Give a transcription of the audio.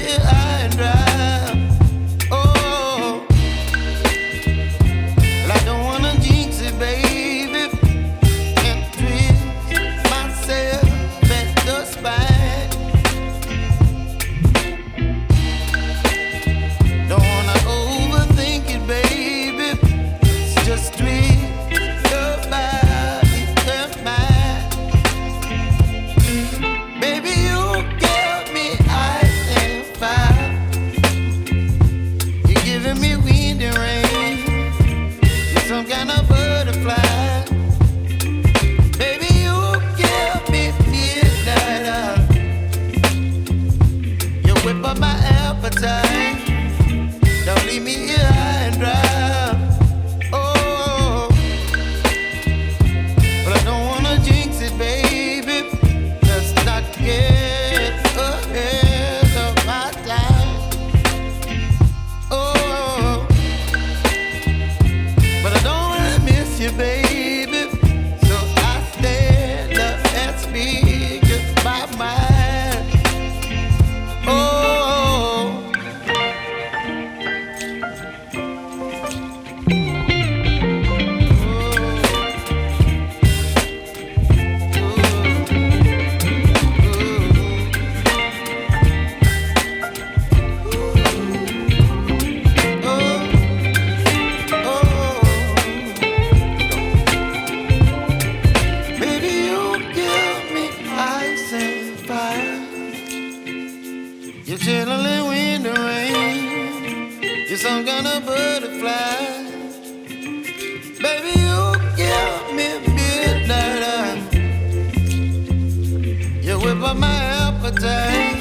here high and dry. Oh, well, I don't wanna jinx it, baby, and twist myself at the spine. Don't wanna overthink it, baby. It's just twist your body and mine. Baby, you give me ice and fire. You're giving me wind and rain. You're some kind of butterfly. Baby, you give me midnight. You whip up my appetite. Don't leave me here high and dry. Oh, but I don't wanna jinx it, baby. Let's not get ahead of my time. Oh, but I don't wanna miss you, baby. So I stand up and speak my mind. Oh. Baby, you give me ice and fire. You're chilling wind and rain. You're some kind of butterfly. Baby, you give me midnight. You whip up my appetite.